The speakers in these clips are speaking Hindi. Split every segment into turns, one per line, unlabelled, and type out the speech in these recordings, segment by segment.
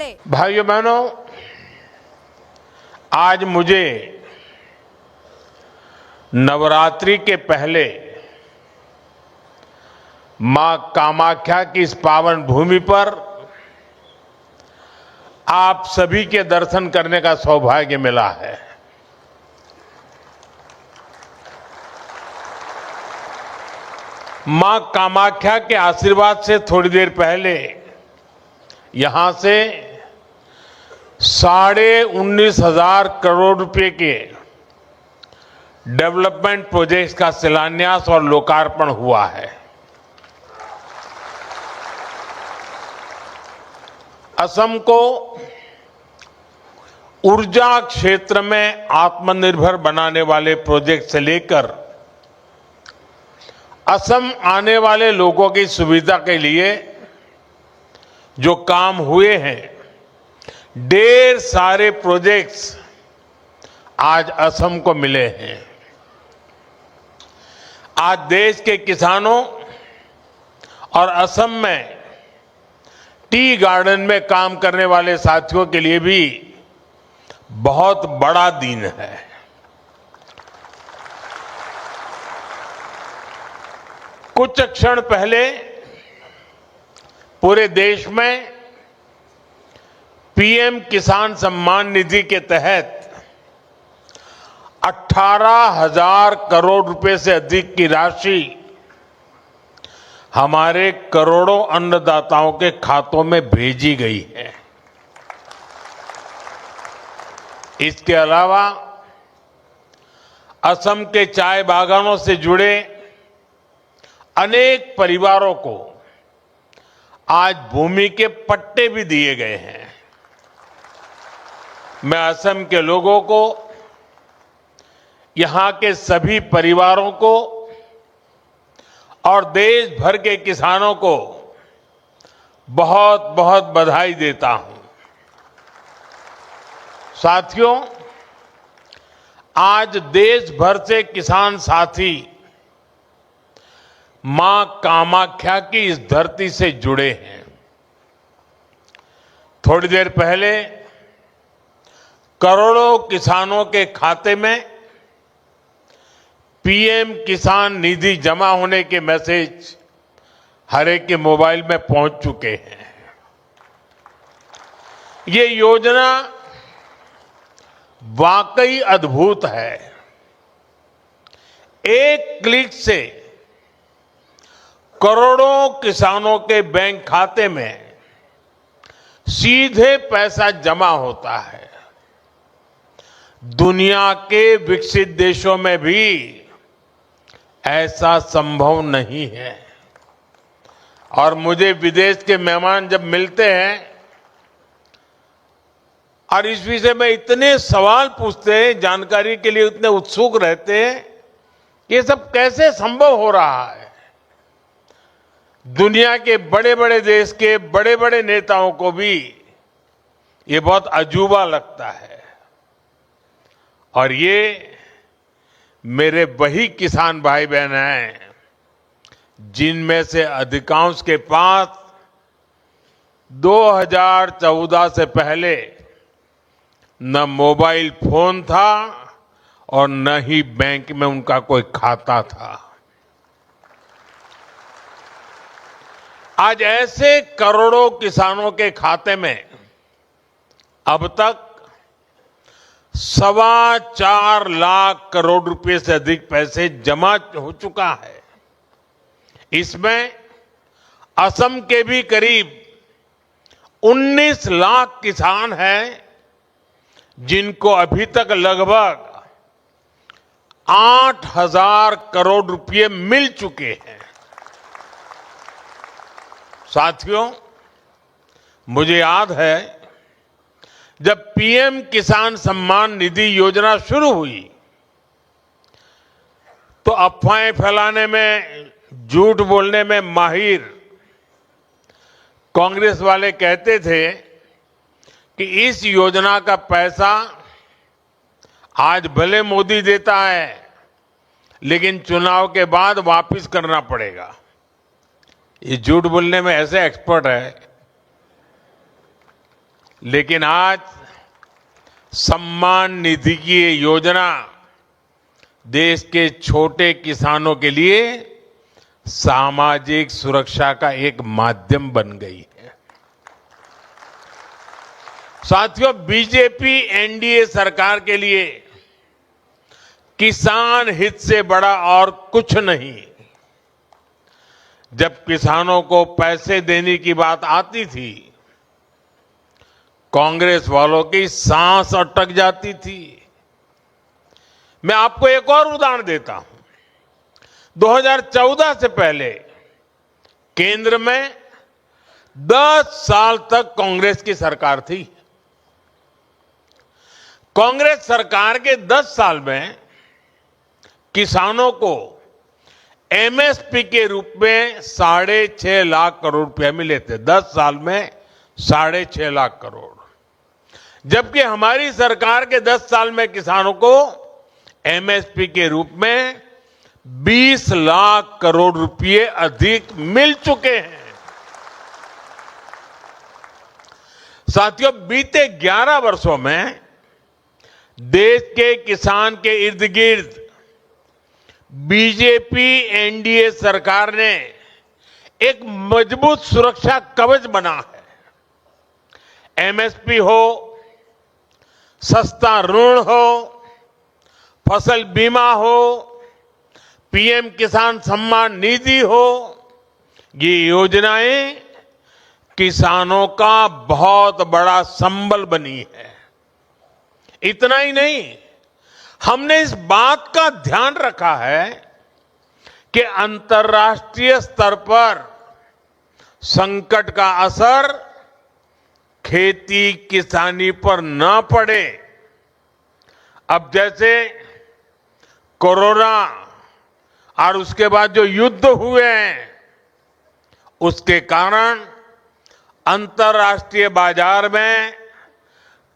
भाइयों बहनों, आज मुझे नवरात्रि के पहले मां कामाख्या की इस पावन भूमि पर आप सभी के दर्शन करने का सौभाग्य मिला है। मां कामाख्या के आशीर्वाद से थोड़ी देर पहले यहां से 19,500 करोड़ रुपए के डेवलपमेंट प्रोजेक्ट्स का शिलान्यास और लोकार्पण हुआ है। असम को ऊर्जा क्षेत्र में आत्मनिर्भर बनाने वाले प्रोजेक्ट से लेकर असम आने वाले लोगों की सुविधा के लिए जो काम हुए हैं, ढेर सारे प्रोजेक्ट्स आज असम को मिले हैं। आज देश के किसानों और असम में टी गार्डन में काम करने वाले साथियों के लिए भी बहुत बड़ा दिन है। कुछ क्षण पहले पूरे देश में पीएम किसान सम्मान निधि के तहत 18,000 करोड़ रुपए से अधिक की राशि हमारे करोड़ों अन्नदाताओं के खातों में भेजी गई है। इसके अलावा असम के चाय बागानों से जुड़े अनेक परिवारों को आज भूमि के पट्टे भी दिए गए हैं। मैं असम के लोगों को, यहां के सभी परिवारों को और देश भर के किसानों को बहुत बहुत बधाई देता हूं। साथियों, आज देश भर से किसान साथी मां कामाख्या की इस धरती से जुड़े हैं। थोड़ी देर पहले करोड़ों किसानों के खाते में पीएम किसान निधि जमा होने के मैसेज हर एक के मोबाइल में पहुंच चुके हैं। ये योजना वाकई अद्भुत है। एक क्लिक से करोड़ों किसानों के बैंक खाते में सीधे पैसा जमा होता है। दुनिया के विकसित देशों में भी ऐसा संभव नहीं है। और मुझे विदेश के मेहमान जब मिलते हैं और इस विषय में इतने सवाल पूछते हैं, जानकारी के लिए इतने उत्सुक रहते हैं, ये सब कैसे संभव हो रहा है। दुनिया के बड़े बड़े देश के बड़े बड़े नेताओं को भी ये बहुत अजूबा लगता है। और ये मेरे वही किसान भाई बहन हैं जिनमें से अधिकांश के पास 2014 से पहले न मोबाइल फोन था और न ही बैंक में उनका कोई खाता था। आज ऐसे करोड़ों किसानों के खाते में अब तक 4.25 लाख करोड़ रुपए से अधिक पैसे जमा हो चुका है। इसमें असम के भी करीब 19 लाख किसान हैं जिनको अभी तक लगभग 8,000 करोड़ रुपए मिल चुके हैं। साथियों, मुझे याद है जब पीएम किसान सम्मान निधि योजना शुरू हुई तो अफवाहें फैलाने में, झूठ बोलने में माहिर कांग्रेस वाले कहते थे कि इस योजना का पैसा आज भले मोदी देता है लेकिन चुनाव के बाद वापस करना पड़ेगा। ये झूठ बोलने में ऐसे एक्सपर्ट है। लेकिन आज सम्मान निधि की ये योजना देश के छोटे किसानों के लिए सामाजिक सुरक्षा का एक माध्यम बन गई है। साथियों, बीजेपी एनडीए सरकार के लिए किसान हित से बड़ा और कुछ नहीं। जब किसानों को पैसे देने की बात आती थी, कांग्रेस वालों की सांस अटक जाती थी। मैं आपको एक और उदाहरण देता हूं। 2014 से पहले केंद्र में 10 साल तक कांग्रेस की सरकार थी। कांग्रेस सरकार के 10 साल में किसानों को एमएसपी के रूप में 6.5 लाख करोड़ रुपया मिले थे। 10 साल में 6.5 लाख करोड़, जबकि हमारी सरकार के 10 साल में किसानों को एमएसपी के रूप में 20 लाख करोड़ रुपए अधिक मिल चुके हैं। साथियों, बीते 11 वर्षों में देश के किसान के इर्द गिर्द बीजेपी एनडीए सरकार ने एक मजबूत सुरक्षा कवच बना है। एमएसपी हो, सस्ता ऋण हो, फसल बीमा हो, पीएम किसान सम्मान निधि हो, ये योजनाएं किसानों का बहुत बड़ा संबल बनी है। इतना ही नहीं, हमने इस बात का ध्यान रखा है कि अंतर्राष्ट्रीय स्तर पर संकट का असर खेती किसानी पर न पड़े। अब जैसे कोरोना और उसके बाद जो युद्ध हुए हैं, उसके कारण अंतर्राष्ट्रीय बाजार में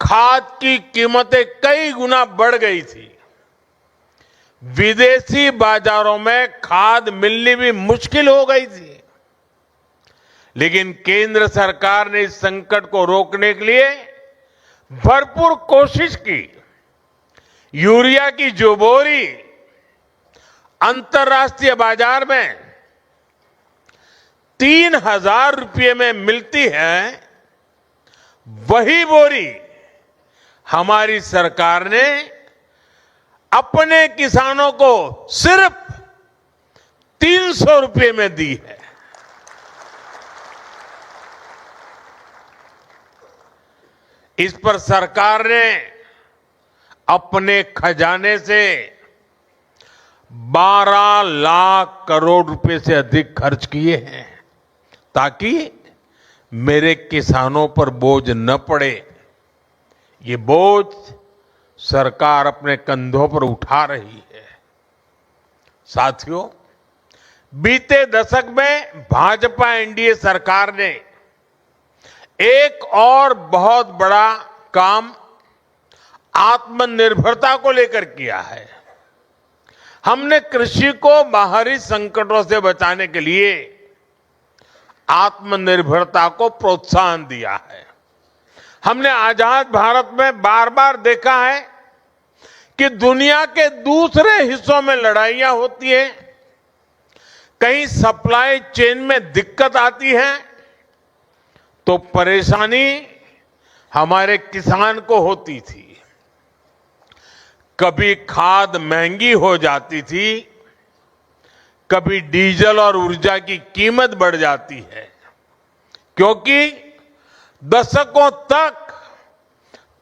खाद की कीमतें कई गुना बढ़ गई थी। विदेशी बाजारों में खाद मिलनी भी मुश्किल हो गई थी। लेकिन केंद्र सरकार ने इस संकट को रोकने के लिए भरपूर कोशिश की। यूरिया की जो बोरी अंतर्राष्ट्रीय बाजार में 3,000 रुपये में मिलती है, वही बोरी हमारी सरकार ने अपने किसानों को सिर्फ 300 रुपये में दी है। इस पर सरकार ने अपने खजाने से 12 लाख करोड़ रुपए से अधिक खर्च किए हैं, ताकि मेरे किसानों पर बोझ न पड़े। ये बोझ सरकार अपने कंधों पर उठा रही है। साथियों, बीते दशक में भाजपा एनडीए सरकार ने एक और बहुत बड़ा काम आत्मनिर्भरता को लेकर किया है। हमने कृषि को बाहरी संकटों से बचाने के लिए आत्मनिर्भरता को प्रोत्साहन दिया है। हमने आजाद भारत में बार बार देखा है कि दुनिया के दूसरे हिस्सों में लड़ाइयां होती हैं, कहीं सप्लाई चेन में दिक्कत आती है, तो परेशानी हमारे किसान को होती थी। कभी खाद महंगी हो जाती थी, कभी डीजल और ऊर्जा की कीमत बढ़ जाती है, क्योंकि दशकों तक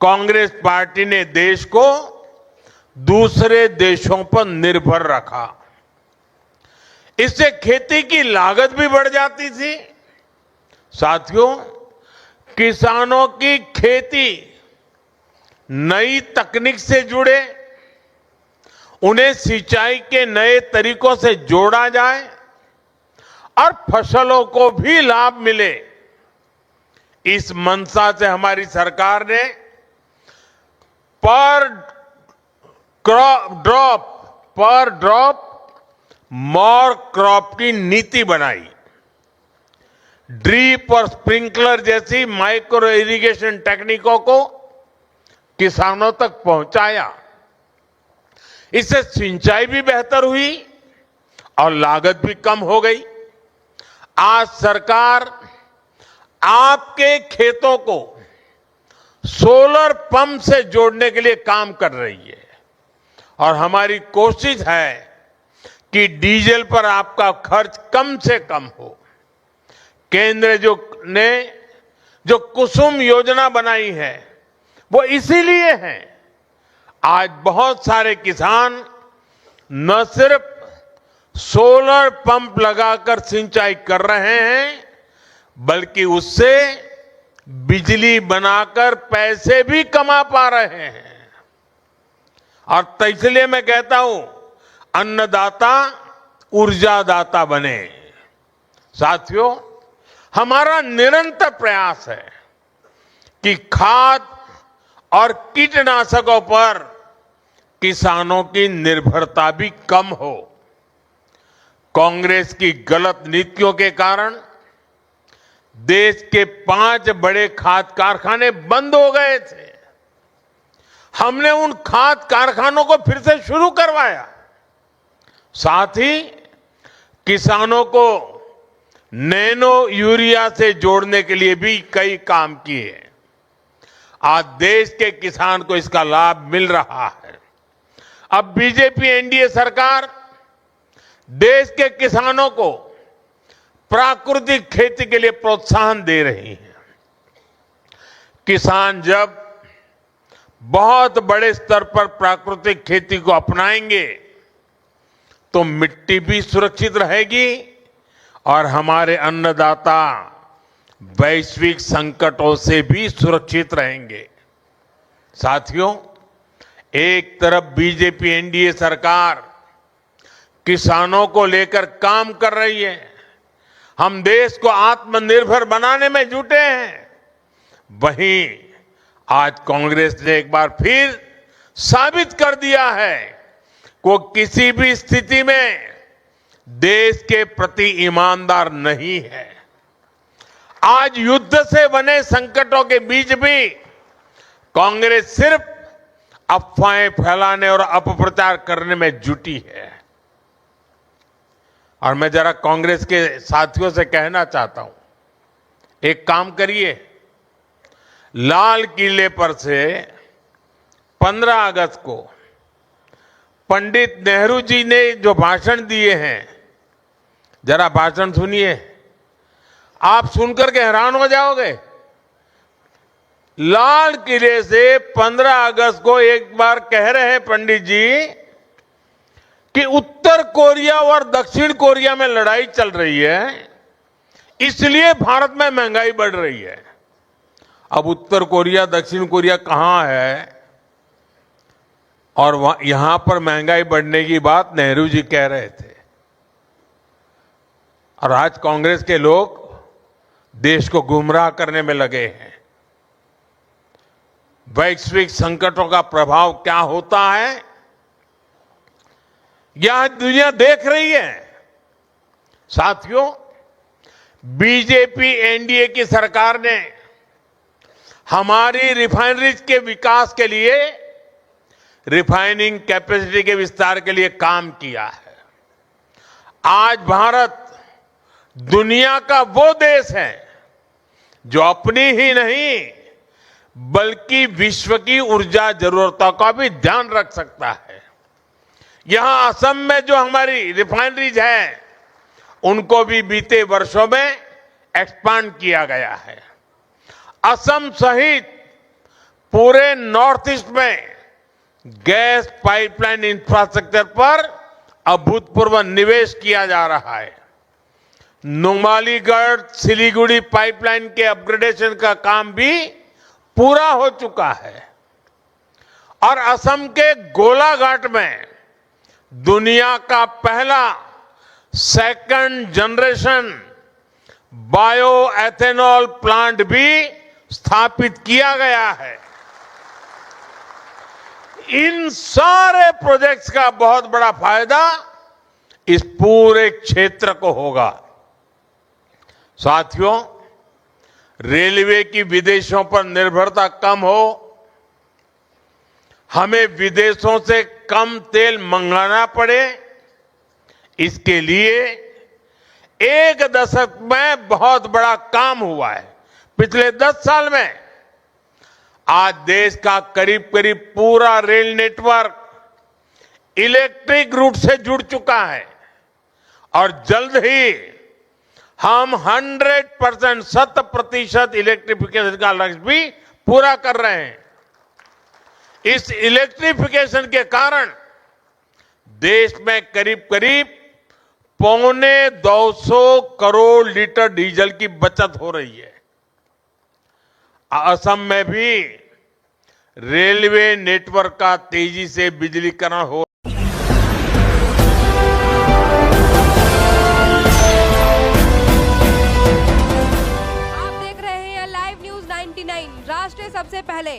कांग्रेस पार्टी ने देश को दूसरे देशों पर निर्भर रखा। इससे खेती की लागत भी बढ़ जाती थी। साथियों, किसानों की खेती नई तकनीक से जुड़े, उन्हें सिंचाई के नए तरीकों से जोड़ा जाए और फसलों को भी लाभ मिले, इस मंशा से हमारी सरकार ने पर ड्रॉप मोर क्रॉप की नीति बनाई। ड्रीप और स्प्रिंकलर जैसी माइक्रो इरिगेशन टेक्निकों को किसानों तक पहुंचाया। इससे सिंचाई भी बेहतर हुई और लागत भी कम हो गई। आज सरकार आपके खेतों को सोलर पंप से जोड़ने के लिए काम कर रही है और हमारी कोशिश है कि डीजल पर आपका खर्च कम से कम हो। केंद्र ने जो कुसुम योजना बनाई है वो इसीलिए है। आज बहुत सारे किसान न सिर्फ सोलर पंप लगाकर सिंचाई कर रहे हैं बल्कि उससे बिजली बनाकर पैसे भी कमा पा रहे हैं। और तो इसलिए मैं कहता हूं, अन्नदाता ऊर्जादाता बने। साथियों, हमारा निरंतर प्रयास है कि खाद और कीटनाशकों पर किसानों की निर्भरता भी कम हो। कांग्रेस की गलत नीतियों के कारण देश के 5 बड़े खाद कारखाने बंद हो गए थे। हमने उन खाद कारखानों को फिर से शुरू करवाया। साथ ही किसानों को नैनो यूरिया से जोड़ने के लिए भी कई काम किए। आज देश के किसान को इसका लाभ मिल रहा है। अब बीजेपी एनडीए सरकार देश के किसानों को प्राकृतिक खेती के लिए प्रोत्साहन दे रही है। किसान जब बहुत बड़े स्तर पर प्राकृतिक खेती को अपनाएंगे तो मिट्टी भी सुरक्षित रहेगी और हमारे अन्नदाता वैश्विक संकटों से भी सुरक्षित रहेंगे। साथियों, एक तरफ बीजेपी एनडीए सरकार किसानों को लेकर काम कर रही है। हम देश को आत्मनिर्भर बनाने में जुटे हैं। वहीं आज कांग्रेस ने एक बार फिर साबित कर दिया है कि वो किसी भी स्थिति में देश के प्रति ईमानदार नहीं है। आज युद्ध से बने संकटों के बीच भी कांग्रेस सिर्फ अफवाहें फैलाने और अपप्रचार करने में जुटी है। और मैं जरा कांग्रेस के साथियों से कहना चाहता हूं, एक काम करिए, लाल किले पर से 15 अगस्त को पंडित नेहरू जी ने जो भाषण दिए हैं, जरा भाषण सुनिए। आप सुनकर के हैरान हो जाओगे। लाल किले से 15 अगस्त को एक बार कह रहे हैं पंडित जी कि उत्तर कोरिया और दक्षिण कोरिया में लड़ाई चल रही है, इसलिए भारत में महंगाई बढ़ रही है। अब उत्तर कोरिया दक्षिण कोरिया कहां है और यहां पर महंगाई बढ़ने की बात नेहरू जी कह रहे थे। और आज कांग्रेस के लोग देश को गुमराह करने में लगे हैं। वैश्विक संकटों का प्रभाव क्या होता है यह दुनिया देख रही है। साथियों, बीजेपी एनडीए की सरकार ने हमारी रिफाइनरीज के विकास के लिए, रिफाइनिंग कैपेसिटी के विस्तार के लिए काम किया है। आज भारत दुनिया का वो देश है जो अपनी ही नहीं बल्कि विश्व की ऊर्जा जरूरतों का भी ध्यान रख सकता है। यहां असम में जो हमारी रिफाइनरीज है उनको भी बीते वर्षों में एक्सपांड किया गया है। असम सहित पूरे नॉर्थ ईस्ट में गैस पाइपलाइन इंफ्रास्ट्रक्चर पर अभूतपूर्व निवेश किया जा रहा है। नुमालीगढ़ सिलीगुड़ी पाइपलाइन के अपग्रेडेशन का काम भी पूरा हो चुका है और असम के गोलाघाट में दुनिया का पहला second generation bio ethanol plant भी स्थापित किया गया है। इन सारे प्रोजेक्ट्स का बहुत बड़ा फायदा इस पूरे क्षेत्र को होगा। साथियों, रेलवे की विदेशों पर निर्भरता कम हो, हमें विदेशों से कम तेल मंगाना पड़े, इसके लिए एक दशक में बहुत बड़ा काम हुआ है। पिछले 10 साल में आज देश का करीब करीब पूरा रेल नेटवर्क इलेक्ट्रिक रूट से जुड़ चुका है और जल्द ही हम 100% 100% इलेक्ट्रिफिकेशन का लक्ष्य भी पूरा कर रहे हैं। इस इलेक्ट्रिफिकेशन के कारण देश में करीब करीब 250 करोड़ लीटर डीजल की बचत हो रही है। असम में भी रेलवे नेटवर्क का तेजी से बिजलीकरण हो
आप देख रहे हैं लाइव न्यूज 99 राष्ट्र सबसे पहले।